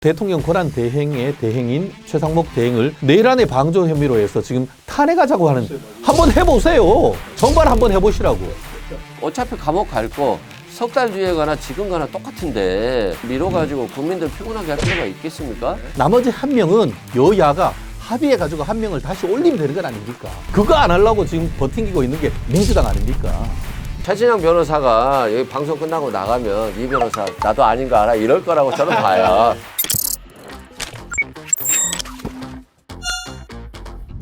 대통령 권한 대행의 대행인 최상목 대행을 내란의 방조 혐의로 해서 지금 탄핵하자고 하는, 한번 해보세요. 정말 한번 해보시라고. 어차피 감옥 갈 거 석 달 뒤에 가나 지금 가나 똑같은데 미뤄가지고 국민들 피곤하게 할 필요가 있겠습니까? 나머지 한 명은 여야가 합의해가지고 한 명을 다시 올리면 되는 건 아닙니까? 그거 안 하려고 지금 버팅기고 있는 게 민주당 아닙니까? 최진영 변호사가 여기 방송 끝나고 나가면 이 변호사 나도 아닌 거 알아 이럴 거라고 저는 봐요.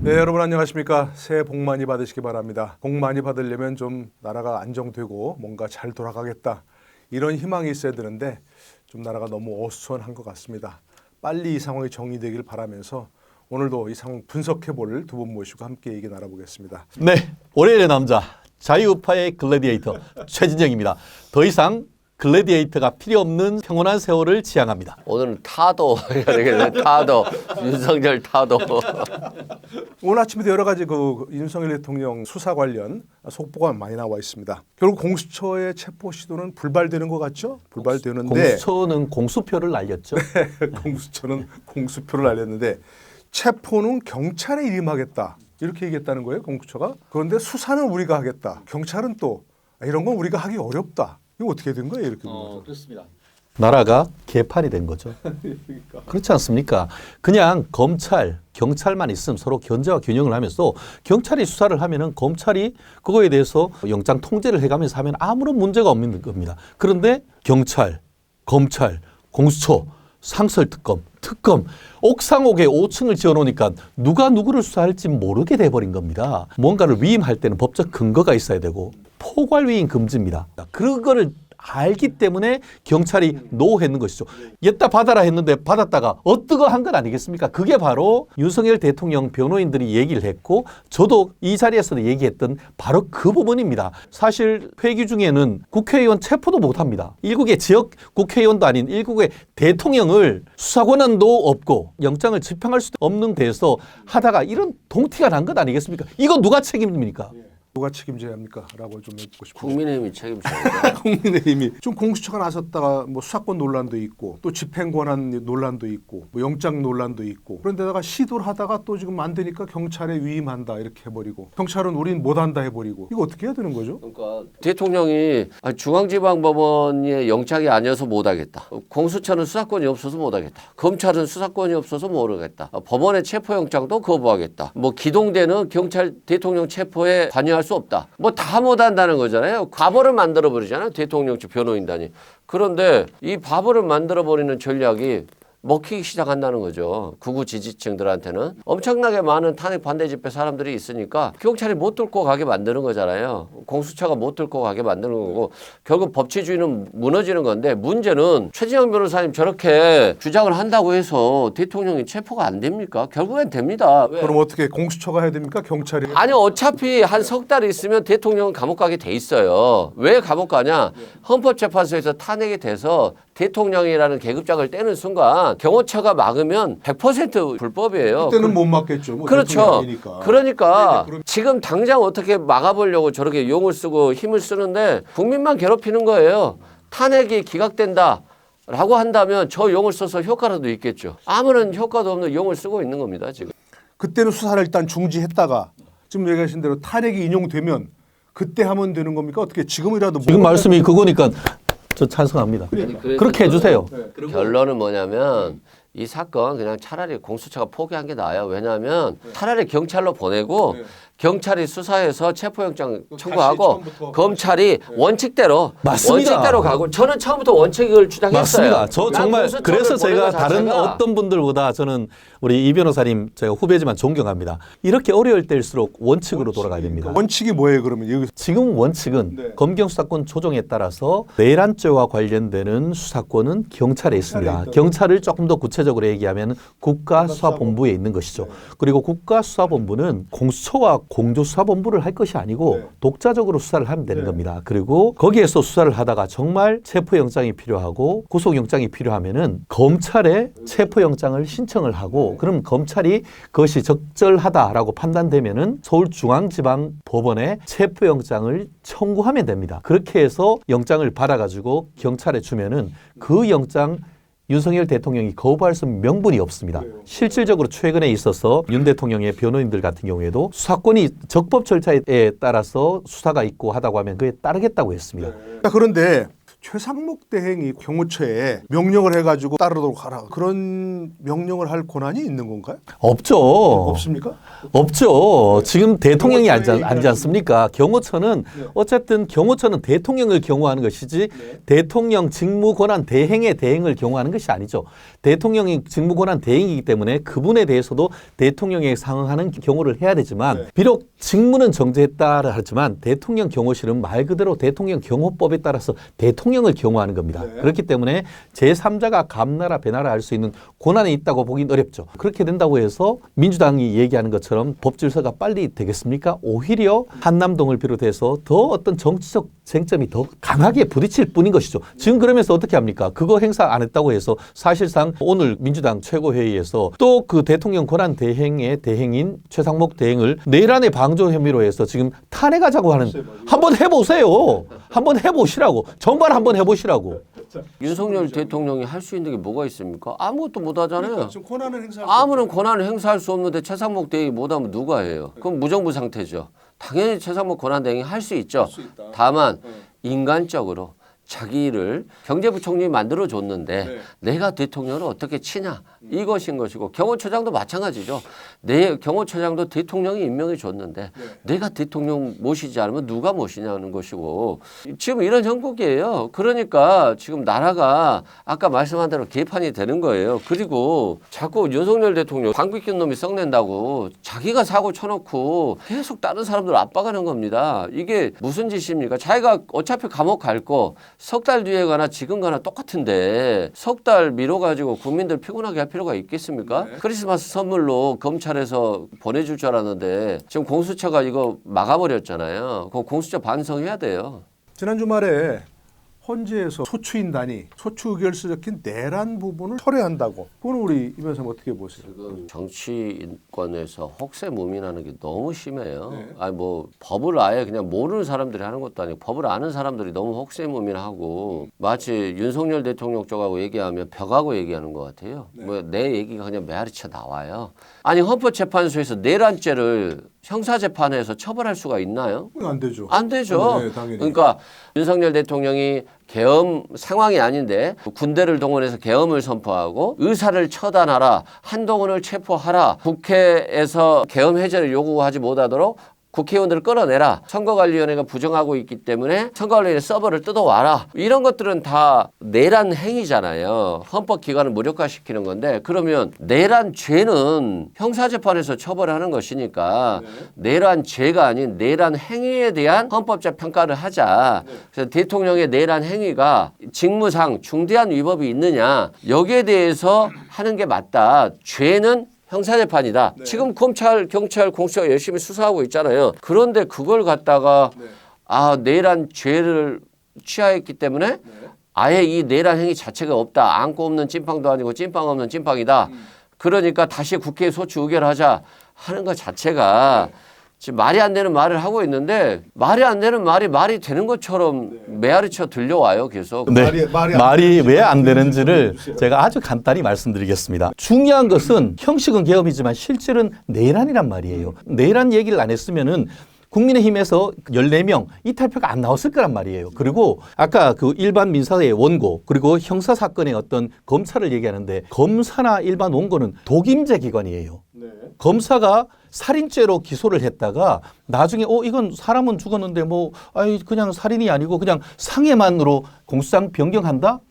네, 여러분 안녕하십니까. 새해 복 많이 받으시기 바랍니다. 복 많이 받으려면 좀 나라가 안정되고 뭔가 잘 돌아가겠다, 이런 희망이 있어야 되는데 좀 나라가 너무 어수선한 것 같습니다. 빨리 이 상황이 정리되길 바라면서 오늘도 이 상황 분석해 볼 두 분 모시고 함께 얘기 나눠보겠습니다. 네, 월요일의 남자 자유우파의 글래디에이터 최진영입니다. 더 이상 글래디에이터가 필요 없는 평온한 세월을 지향합니다. 오늘은 타도 해야 되겠네. 타도 윤석열 타도. 오늘 아침에도 여러 가지 윤석열 대통령 수사 관련 속보가 많이 나와 있습니다. 결국 공수처의 체포 시도는 불발되는 것 같죠? 불발되는데 공수처는 공수표를 날렸죠. 공수처는 공수표를 날렸는데 체포는 경찰에 임하겠다, 이렇게 얘기했다는 거예요, 공수처가. 그런데 수사는 우리가 하겠다. 경찰은 또 이런 건 우리가 하기 어렵다. 이거 어떻게 된 거예요, 이렇게? 그렇습니다. 나라가 개판이 된 거죠. 그렇지 않습니까? 그냥 검찰, 경찰만 있으면 서로 견제와 균형을 하면서 경찰이 수사를 하면은 검찰이 그거에 대해서 영장 통제를 해가면서 하면 아무런 문제가 없는 겁니다. 그런데 경찰, 검찰, 공수처, 상설특검, 특검, 옥상옥에 5층을 지어놓으니까 누가 누구를 수사할지 모르게 돼버린 겁니다. 뭔가를 위임할 때는 법적 근거가 있어야 되고 포괄 위임 금지입니다. 그거를 알기 때문에 경찰이 노 했는 것이죠. 옛다 받아라 했는데 받았다가 어뜨거 한 건 아니겠습니까? 그게 바로 윤석열 대통령 변호인들이 얘기를 했고 저도 이 자리에서도 얘기했던 바로 그 부분입니다. 사실 회기 중에는 국회의원 체포도 못합니다. 일국의 지역 국회의원도 아닌 일국의 대통령을 수사 권한도 없고 영장을 집행할 수도 없는 데서 하다가 이런 동티가 난 것 아니겠습니까? 이거 누가 책임입니까? 누가 책임져야 합니까? 라고 좀 묻고 싶습니다. 국민의힘이 책임져야 국민의힘이 좀 공수처가 나섰다가 뭐 수사권 논란도 있고 또 집행권한 논란도 있고 뭐 영장 논란도 있고, 그런데다가 시도를 하다가 또 지금 안 되니까 경찰에 위임한다 이렇게 해버리고, 경찰은 우린 못한다 해버리고, 이거 어떻게 해야 되는 거죠? 그러니까 대통령이 중앙지방법원의 영장이 아니어서 못하겠다. 공수처는 수사권이 없어서 못하겠다. 검찰은 수사권이 없어서 모르겠다. 법원의 체포영장도 거부하겠다. 뭐 기동대는 경찰 대통령 체포에 관여할 수 없다. 뭐 다 못한다는 거잖아요. 과보를 만들어버리잖아요, 대통령 측 변호인단이. 그런데 이 바보를 만들어버리는 전략이 먹히기 시작한다는 거죠. 극우 지지층들한테는. 엄청나게 많은 탄핵 반대 집회 사람들이 있으니까 경찰이 못 뚫고 가게 만드는 거잖아요. 공수처가 못 뚫고 가게 만드는 거고 결국 법치주의는 무너지는 건데, 문제는 최진영 변호사님 저렇게 주장을 한다고 해서 대통령이 체포가 안 됩니까? 결국엔 됩니다. 왜? 그럼 어떻게 공수처가 해야 됩니까? 경찰이? 아니 어차피 한 석 달 있으면 대통령은 감옥 가게 돼 있어요. 왜 감옥 가냐? 헌법재판소에서 탄핵이 돼서 대통령이라는 계급장을 떼는 순간 경호처가 막으면 100% 불법이에요. 그때는 못 막겠죠. 뭐 그렇죠. 대통령이니까. 그러니까 지금 당장 어떻게 막아보려고 저렇게 용을 쓰고 힘을 쓰는데 국민만 괴롭히는 거예요. 탄핵이 기각된다 라고 한다면 저 용을 써서 효과라도 있겠죠. 아무런 효과도 없는 용을 쓰고 있는 겁니다, 지금. 그때는 수사를 일단 중지했다가 지금 얘기하신 대로 탄핵이 인용되면 그때 하면 되는 겁니까? 어떻게 지금이라도 지금 말씀이 그거니까 저 찬성합니다. 그렇게 해주세요. 결론은 뭐냐면 이 사건 그냥 차라리 공수처가 포기한 게 나아요. 왜냐하면 차라리 경찰로 보내고 경찰이 수사해서 체포영장 청구하고 검찰이 원칙대로 맞습니다. 원칙대로 가고, 저는 처음부터 원칙을 주장했어요. 맞습니다. 저 정말 그래서 제가 다른 어떤 분들보다 저는 우리 이 변호사님 제가 후배지만 존경합니다. 이렇게 어려울 때일수록 원칙으로 돌아가야 됩니다. 원칙이 뭐예요, 그러면? 여기서 지금 원칙은 검경수사권 조정에 따라서 내란죄와 관련되는 수사권은 경찰에 있습니다. 경찰을 조금 더 구체적으로 얘기하면 국가수사본부에 있는 것이죠. 그리고 국가수사본부는 공수처와 공조수사본부를 할 것이 아니고 독자적으로 수사를 하면 되는 겁니다. 그리고 거기에서 수사를 하다가 정말 체포영장이 필요하고 구속영장이 필요하면은 검찰에 체포영장을 신청을 하고, 그럼 검찰이 그것이 적절하다라고 판단되면은 서울중앙지방법원에 체포영장을 청구하면 됩니다. 그렇게 해서 영장을 받아가지고 경찰에 주면은 그 영장 윤석열 대통령이 거부할 수 있는 명분이 없습니다. 실질적으로 최근에 있어서 윤 대통령의 변호인들 같은 경우에도 수사권이 적법 절차에 따라서 수사가 있고 하다고 하면 그에 따르겠다고 했습니다. 자, 그런데 최상목 대행이 경호처에 명령을 해가지고 따르도록 하라, 그런 명령을 할 권한이 있는 건가요? 없죠. 없습니까? 없죠. 지금 대통령이 경호처에 아니지 않습니까? 경호처는 어쨌든 경호처는 대통령을 경호하는 것이지 대통령 직무 권한 대행의 대행을 경호하는 것이 아니죠. 대통령이 직무 권한 대행이기 때문에 그분에 대해서도 대통령에 상응하는 경호를 해야 되지만 비록 직무는 정제했다 하지만 대통령 경호실은 말 그대로 대통령 경호법에 따라서 대통령을 경호하는 겁니다. 그렇기 때문에 제3자가 감나라 배나라 할 수 있는 권한이 있다고 보긴 어렵죠. 그렇게 된다고 해서 민주당이 얘기하는 것처럼 법 질서가 빨리 되겠습니까? 오히려 한남동을 비롯해서 더 어떤 정치적 쟁점이 더 강하게 부딪힐 뿐인 것이죠. 지금 그러면서 어떻게 합니까? 그거 행사 안 했다고 해서 사실상 오늘 민주당 최고회의에서 또 그 대통령 권한 대행의 대행인 최상목 대행을 내란의 방조 혐의로 해서 지금 탄핵하자고 하는, 한번 해보세요. 한번 해보시라고. 정말 한번 해보시라고. 윤석열 대통령이 할 수 있는 게 뭐가 있습니까? 아무것도 못 하잖아요. 그러니까 지금 권한을 행사할 수 아무런 권한을 행사할 수 없는데 최상목 대행이 못하면 누가 해요? 그럼 무정부 상태죠. 당연히 최상목 권한 대행이 할 수 있죠. 다만 인간적으로 자기를 경제부총리 만들어줬는데 내가 대통령을 어떻게 치냐, 이것인 것이고, 경호처장도 마찬가지죠. 내 경호처장도 대통령이 임명해 줬는데 내가 대통령 모시지 않으면 누가 모시냐는 것이고, 지금 이런 형국이에요. 그러니까 지금 나라가 아까 말씀한 대로 개판이 되는 거예요. 그리고 자꾸 윤석열 대통령 방귀 낀 놈이 썩낸다고 자기가 사고 쳐놓고 계속 다른 사람들 압박하는 겁니다. 이게 무슨 짓입니까? 자기가 어차피 감옥 갈 거 석 달 뒤에 가나 지금 가나 똑같은데 석 달 미뤄가지고 국민들 피곤하게 할 필요가 있겠습니까? 크리스마스 선물로 검찰에서 보내줄 줄 알았는데 지금 공수처가 이거 막아버렸잖아요. 그 공수처 반성해야 돼요. 지난 주말에 헌재에서 소추인단이 소추 의결서 적힌 내란 부분을 철회한다고. 그건 우리 이 변호사님 어떻게 보세요? 지금 정치인권에서 혹세무민하는 게 너무 심해요. 아니 뭐 법을 아예 그냥 모르는 사람들이 하는 것도 아니고 법을 아는 사람들이 너무 혹세무민하고 마치 윤석열 대통령 쪽하고 얘기하면 벽하고 얘기하는 것 같아요. 뭐 내 얘기가 그냥 메아리쳐 나와요. 아니 헌법재판소에서 내란죄를 형사재판에서 처벌할 수가 있나요? 안 되죠. 안 되죠. 네, 당연히. 그러니까 윤석열 대통령이 계엄 상황이 아닌데 군대를 동원해서 계엄을 선포하고 의사를 처단하라, 한동훈을 체포하라, 국회에서 계엄 해제를 요구하지 못하도록 국회의원들을 끌어내라, 선거관리위원회가 부정하고 있기 때문에 선거관리위원회 서버를 뜯어와라, 이런 것들은 다 내란 행위잖아요. 헌법기관을 무력화시키는 건데, 그러면 내란죄는 형사재판에서 처벌하는 것이니까 내란죄가 아닌 내란 행위에 대한 헌법적 평가를 하자. 그래서 대통령의 내란 행위가 직무상 중대한 위법이 있느냐, 여기에 대해서 하는 게 맞다. 죄는 형사재판이다. 지금 검찰, 경찰, 공수처가 열심히 수사하고 있잖아요. 그런데 그걸 갖다가 내란 죄를 취하했기 때문에 아예 이 내란 행위 자체가 없다. 안고 없는 찐빵도 아니고 찐빵 없는 찐빵이다. 그러니까 다시 국회에 소추 의결하자 하는 것 자체가 지금 말이 안 되는 말을 하고 있는데, 말이 안 되는 말이 되는 것처럼 메아리쳐 들려와요, 계속. 네. 말이 왜 안 되는지를 제가 아주 간단히 말씀드리겠습니다. 중요한 것은 형식은 계엄이지만 실질은 내란이란 말이에요. 내란 얘기를 안 했으면은 국민의힘에서 14명 이탈표가 안 나왔을 거란 말이에요. 그리고 아까 그 일반 민사의 원고, 그리고 형사사건의 어떤 검사를 얘기하는데, 검사나 일반 원고는 독임제 기관이에요. 검사가 살인죄로 기소를 했다가 나중에 이건 사람은 죽었는데 그냥 살인이 아니고 그냥 상해만으로 공소장 변경한다?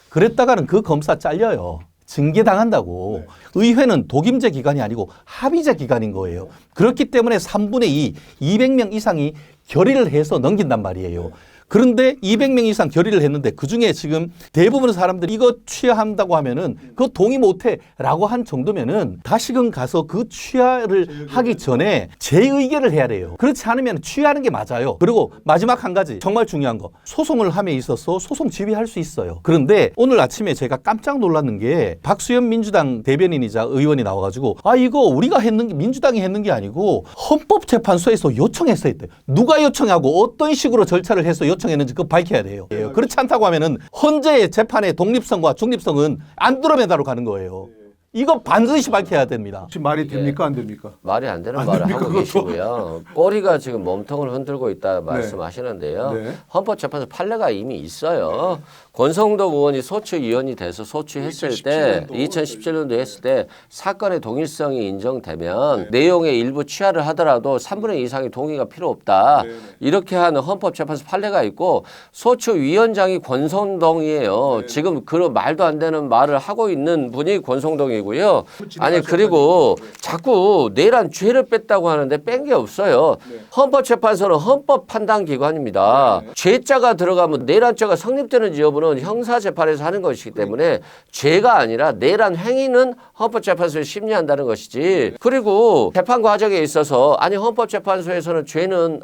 그랬다가는 그 검사 잘려요. 징계당한다고. 의회는 독임제 기관이 아니고 합의제 기관인 거예요. 그렇기 때문에 3분의 2, 200명 이상이 결의를 해서 넘긴단 말이에요. 그런데 200명 이상 결의를 했는데 그중에 지금 대부분의 사람들이 이거 취하한다고 하면은 그거 동의 못해 라고 한 정도면은 다시금 가서 그 취하를 하기 전에 재의결을 해야 돼요. 그렇지 않으면 취하는 게 맞아요. 그리고 마지막 한 가지 정말 중요한 거, 소송을 함에 있어서 소송 지휘할 수 있어요. 그런데 오늘 아침에 제가 깜짝 놀랐는 게 박수현 민주당 대변인이자 의원이 나와가지고 이거 우리가 했는 게, 민주당이 했는 게 아니고 헌법재판소에서 요청했어야 돼. 누가 요청하고 어떤 식으로 절차를 해서 요청했는지 그거 밝혀야 돼요. 그렇지 않다고 하면은 헌재의 재판의 독립성과 중립성은 안드로메다로 가는 거예요. 이거 반드시 밝혀야 됩니다. 혹시 말이 됩니까 안 됩니까? 말이 안 되는 안 말을 됩니까, 하고 그것도? 계시고요. 꼬리가 지금 몸통을 흔들고 있다 말씀하시는데요. 네. 헌법재판소 판례가 이미 있어요. 권성동 의원이 소추위원이 돼서 소추했을 때 2017년도 했을 때 사건의 동일성이 인정되면 내용의 일부 취하를 하더라도 3분의 2 이상의 동의가 필요 없다. 이렇게 하는 헌법재판소 판례가 있고 소추위원장이 권성동이에요. 지금 그런 말도 안 되는 말을 하고 있는 분이 권성동이고요. 아니 그리고 자꾸 내란 죄를 뺐다고 하는데 뺀 게 없어요. 헌법재판소는 헌법 판단 기관입니다. 죄자가 들어가면 내란죄가 성립되는지 여부는 형사재판에서 하는 것이기 때문에 죄가 아니라 내란 행위는 헌법재판소에 심리한다는 것이지. 그리고 재판 과정에 있어서 아니 헌법재판소에서는 죄는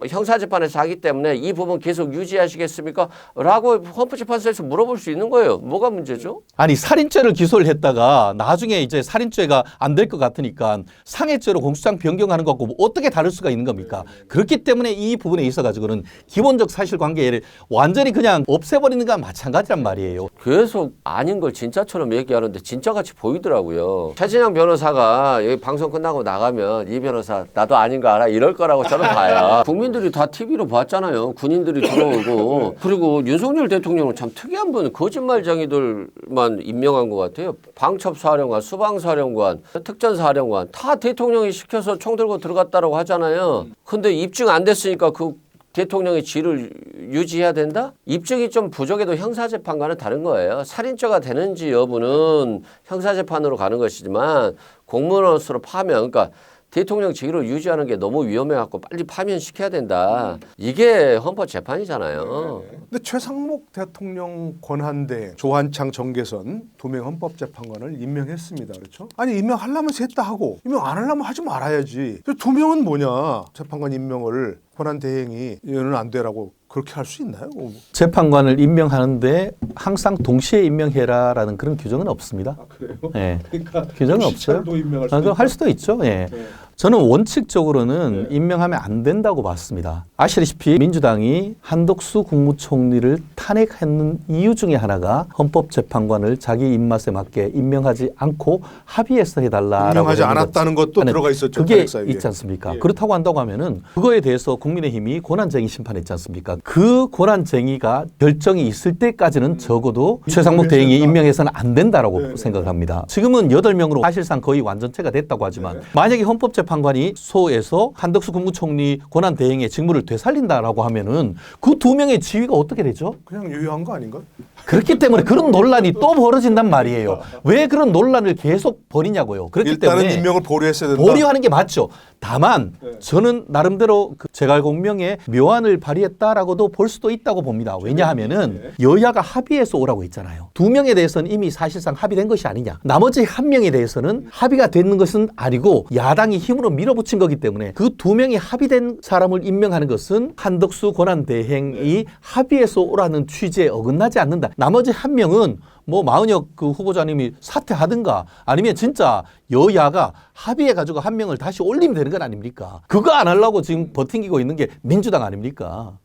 형사재판에서 하기 때문에 이 부분 계속 유지하시겠습니까? 라고 헌법재판소에서 물어볼 수 있는 거예요. 뭐가 문제죠? 아니 살인죄를 기소를 했다가 나중에 이제 살인죄가 안 될 것 같으니까 상해죄로 공소장 변경하는 것과 뭐 어떻게 다를 수가 있는 겁니까? 그렇기 때문에 이 부분에 있어 가지고는 기본적 사실관계를 완전히 그냥 없애버리는 거와 마찬가지란 말이에요. 계속 아닌 걸 진짜처럼 얘기하는데 진짜같이 보이더라고요. 최진영 변호사가 여기 방송 끝나고 나가면 이 변호사 나도 아닌 거 알아 이럴 거라고 저는 봐요. 국민들이 다 TV로 봤잖아요. 군인들이 들어오고. 그리고 윤석열 대통령은 참 특이한 분, 거짓말쟁이들만 임명한 것 같아요. 방첩사령관, 수방사령관, 특전사령관 다 대통령이 시켜서 총 들고 들어갔다라고 하잖아요. 근데 입증 안 됐으니까 그 대통령의 지위를 유지해야 된다? 입증이 좀 부족해도 형사재판과는 다른 거예요. 살인죄가 되는지 여부는 형사재판으로 가는 것이지만 공무원으로서 파면, 그러니까 대통령 직위를 유지하는 게 너무 위험해갖고 빨리 파면시켜야 된다. 이게 헌법재판이잖아요. 근데 최상목 대통령 권한대 조한창 정계선 2명 헌법재판관을 임명했습니다. 그렇죠? 아니 임명하려면 셋 다 하고 임명 안 하려면 하지 말아야지. 2명은 뭐냐? 재판관 임명을 권한대행이 이거는 안 되라고 그렇게 할 수 있나요? 재판관을 임명하는데 항상 동시에 임명해라라는 그런 규정은 없습니다. 아, 그래요? 예. 그러니까 규정은 없어요. 임명할 그럼 할 수도 있죠. 예. 네. 저는 원칙적으로는 임명하면 안 된다고 봤습니다. 아시다시피 민주당이 한덕수 국무총리를 탄핵하는 이유 중에 하나가 헌법재판관을 자기 입맛에 맞게 임명하지 않고 합의해서 해달라라고 임명하지 않았다는 것도 아니, 들어가 있었죠. 그게 탄핵사유에. 있지 않습니까? 예. 그렇다고 한다고 하면은 그거에 대해서 국민의힘이 권한쟁의 심판했지 않습니까? 그 권한쟁의가 결정이 있을 때까지는 적어도 최상목 대행이 임명해서는 안 된다라고 생각을 합니다. 지금은 8명으로 사실상 거의 완전체가 됐다고 하지만 만약에 헌법재판관이 소에서 한덕수 국무총리 권한대행의 직무를 되살린다라고 하면은 그 2명의 지위가 어떻게 되죠? 그냥 유효한 거 아닌가? 그렇기 때문에 그런 논란이 또 벌어진단 말이에요. 왜 그런 논란을 계속 벌이냐고요. 그렇기 일단은 때문에 임명을 보류했어야 된다. 보류하는 게 맞죠. 다만 저는 나름대로 그 제갈공명의 묘안을 발휘했다라고도 볼 수도 있다고 봅니다. 왜냐하면은 여야가 합의해서 오라고 했잖아요. 2명에 대해서는 이미 사실상 합의된 것이 아니냐. 나머지 1명에 대해서는 합의가 되는 것은 아니고 야당이 힘으로 밀어붙인 거기 때문에 그 2명이 합의된 사람을 임명하는 것은 한덕수 권한대행이 합의해서 오라는 취지에 어긋나지 않는다. 나머지 1명은 뭐 마은혁 그 후보자님이 사퇴하든가 아니면 진짜 여야가 합의해가지고 1명을 다시 올리면 되는 건 아닙니까? 그거 안 하려고 지금 버팅기고 있는 게 민주당 아닙니까?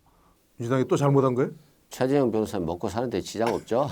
민주당이 또 잘못한 거예요? 최진영 변호사님 먹고 사는데 지장 없죠?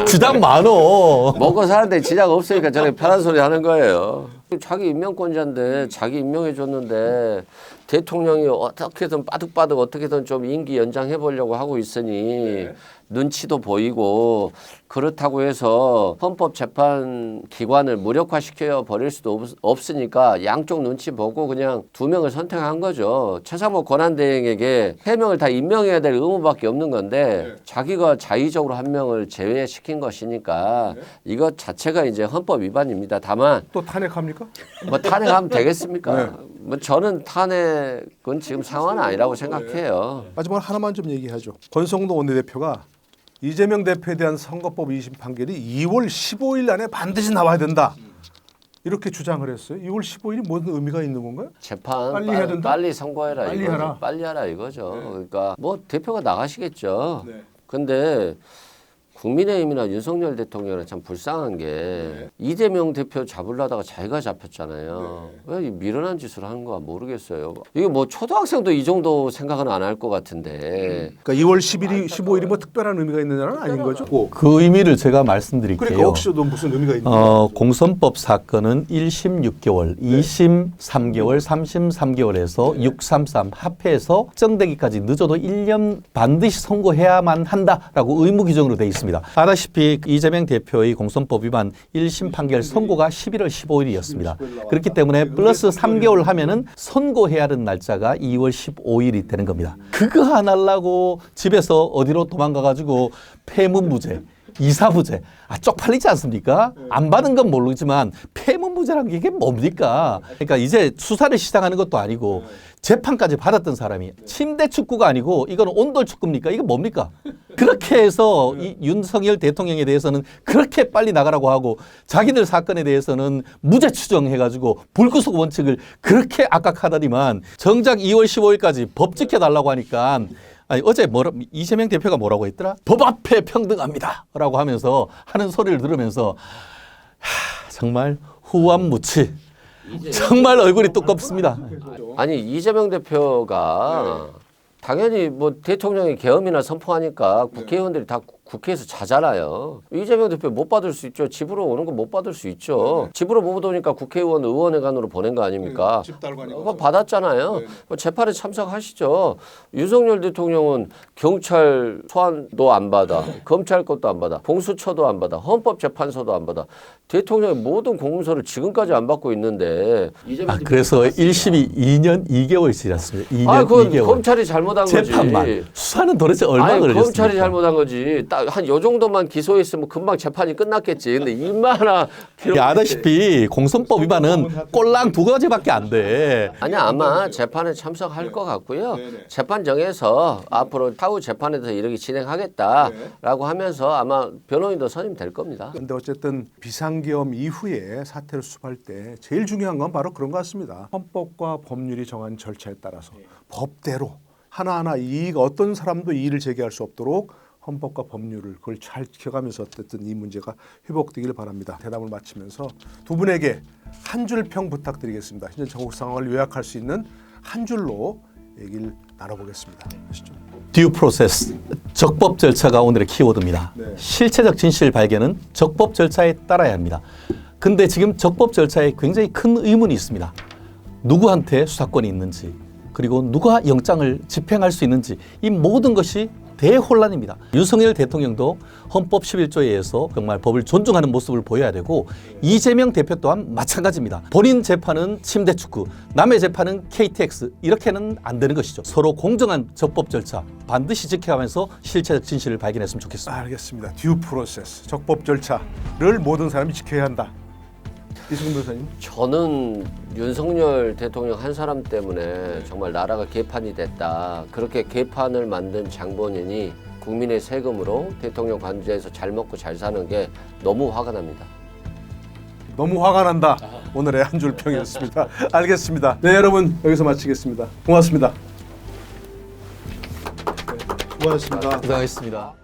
지당 많어. 먹고 사는데 지장 없으니까 저렇게 편한 소리 하는 거예요. 자기 임명권자인데 자기 임명해줬는데 대통령이 어떻게든 빠득빠득 어떻게든 좀 임기 연장해 보려고 하고 있으니 눈치도 보이고 그렇다고 해서 헌법재판기관을 무력화시켜 버릴 수도 없으니까 양쪽 눈치 보고 그냥 2명을 선택한 거죠. 최상목 권한대행에게 3명을 다 임명해야 될 의무밖에 없는 건데 자기가 자의적으로 1명을 제외시킨 것이니까 이것 자체가 이제 헌법 위반입니다. 다만 또 탄핵합니까? 뭐 탄핵하면 되겠습니까? 뭐 저는 탄핵은 지금 상황은 아니라고 생각해요. 마지막으로 하나만 좀 얘기하죠. 권성동 원내대표가 이재명 대표에 대한 선거법 2심 판결이 2월 15일 안에 반드시 나와야 된다. 이렇게 주장을 했어요. 2월 15일이 무슨 의미가 있는 건가요? 재판 빨리 해야 된다? 빨리 선고해라 빨리 이거죠. 하라. 빨리 하라 이거죠. 그러니까 뭐 대표가 나가시겠죠. 네. 근데 국민의힘이나 윤석열 대통령은 참 불쌍한 게 이재명 대표 잡으려다가 자기가 잡혔잖아요. 왜 이 미련한 짓을 하는 거야 모르겠어요. 이게 뭐 초등학생도 이 정도 생각은 안 할 것 같은데. 그러니까 2월 10일이 15일이 뭐 특별한 의미가 있는 날은 아닌 거죠? 그 의미를 제가 말씀드릴게요. 그러니까 혹시도 무슨 의미가 있는 거예요? 공선법 사건은 1심 6개월, 2심 3개월, 3심 3개월에서 633 합해서 확정되기까지 늦어도 1년 반드시 선고해야만 한다라고 의무 규정으로 되어 있습니다. 아다시피 이재명 대표의 공선법 위반 1심 판결 선고가 11월 15일이었습니다. 그렇기 때문에 플러스 3개월 하면은 선고해야 하는 날짜가 2월 15일이 되는 겁니다. 그거 안 하려고 집에서 어디로 도망가가지고 폐문무죄, 이사부재, 쪽팔리지 않습니까? 안 받은 건 모르지만 폐문무죄라는 게 이게 뭡니까? 그러니까 이제 수사를 시작하는 것도 아니고 재판까지 받았던 사람이 침대 축구가 아니고 이건 온돌 축구입니까? 이거 뭡니까? 그렇게 해서 이 윤석열 대통령에 대해서는 그렇게 빨리 나가라고 하고 자기들 사건에 대해서는 무죄 추정해가지고 불구속 원칙을 그렇게 악각하다니만 정작 2월 15일까지 법 지켜달라고 하니까 아니, 어제 이재명 대표가 뭐라고 했더라? 법 앞에 평등합니다. 라고 하면서 하는 소리를 들으면서 정말 후한무치. 정말 얼굴이 두껍습니다. 아니 이재명 대표가 당연히 뭐 대통령이 계엄이나 선포하니까 국회의원들이 다 국회에서 자잖아요. 이재명 대표 못 받을 수 있죠. 집으로 오는 거 못 받을 수 있죠. 집으로 못 오니까 국회의원 의원회관으로 보낸 거 아닙니까? 그거 받았잖아요. 재판에 참석하시죠. 윤석열 대통령은 경찰 소환도 안 받아. 검찰 것도 안 받아. 공수처도 안 받아. 헌법재판소도 안 받아. 대통령의 모든 공문서를 지금까지 안 받고 있는데 그래서 1심이 2년 2개월 지났습니다. 2년 그건 2개월. 검찰이 잘못한 거지. 재판만. 수사는 도대체 얼마나 걸렸습니까? 검찰이 잘못한 거지. 딱 한 요 정도만 기소했으면 금방 재판이 끝났겠지. 근데 얼마나 아다시피 공선법 위반은 꼴랑 2가지밖에 안 돼. 아니 아마 재판에 참석할 것 같고요. 재판 정해서 앞으로 타후 재판에서 이렇게 진행하겠다라고 하면서 아마 변호인도 선임될 겁니다. 근데 어쨌든 비상계엄 이후에 사태를 수습할 때 제일 중요한 건 바로 그런 것 같습니다. 헌법과 법률이 정한 절차에 따라서 법대로 하나하나 어떤 사람도 이의를 제기할 수 없도록 헌법과 법률을 그걸 잘 지켜가면서 어쨌든 이 문제가 회복되기를 바랍니다. 대답을 마치면서 두 분에게 한 줄 평 부탁드리겠습니다. 현재 전국 상황을 요약할 수 있는 한 줄로 얘기를 나눠보겠습니다. 하시죠. 듀 프로세스, 적법 절차가 오늘의 키워드입니다. 실체적 진실 발견은 적법 절차에 따라야 합니다. 근데 지금 적법 절차에 굉장히 큰 의문이 있습니다. 누구한테 수사권이 있는지, 그리고 누가 영장을 집행할 수 있는지 이 모든 것이 대혼란입니다. 윤석열 대통령도 헌법 11조에 의해서 정말 법을 존중하는 모습을 보여야 되고 이재명 대표 또한 마찬가지입니다. 본인 재판은 침대 축구, 남의 재판은 KTX 이렇게는 안 되는 것이죠. 서로 공정한 적법 절차 반드시 지켜가면서 실체적 진실을 발견했으면 좋겠습니다. 알겠습니다. 듀 프로세스, 적법 절차를 모든 사람이 지켜야 한다. 이승훈 변호사님. 저는 윤석열 대통령 한 사람 때문에 정말 나라가 개판이 됐다. 그렇게 개판을 만든 장본인이 국민의 세금으로 대통령 관저에서 잘 먹고 잘 사는 게 너무 화가 납니다. 너무 화가 난다. 오늘의 한 줄 평이었습니다. 알겠습니다. 네, 여러분 여기서 마치겠습니다. 고맙습니다. 수고하셨습니다. 고생하셨습니다.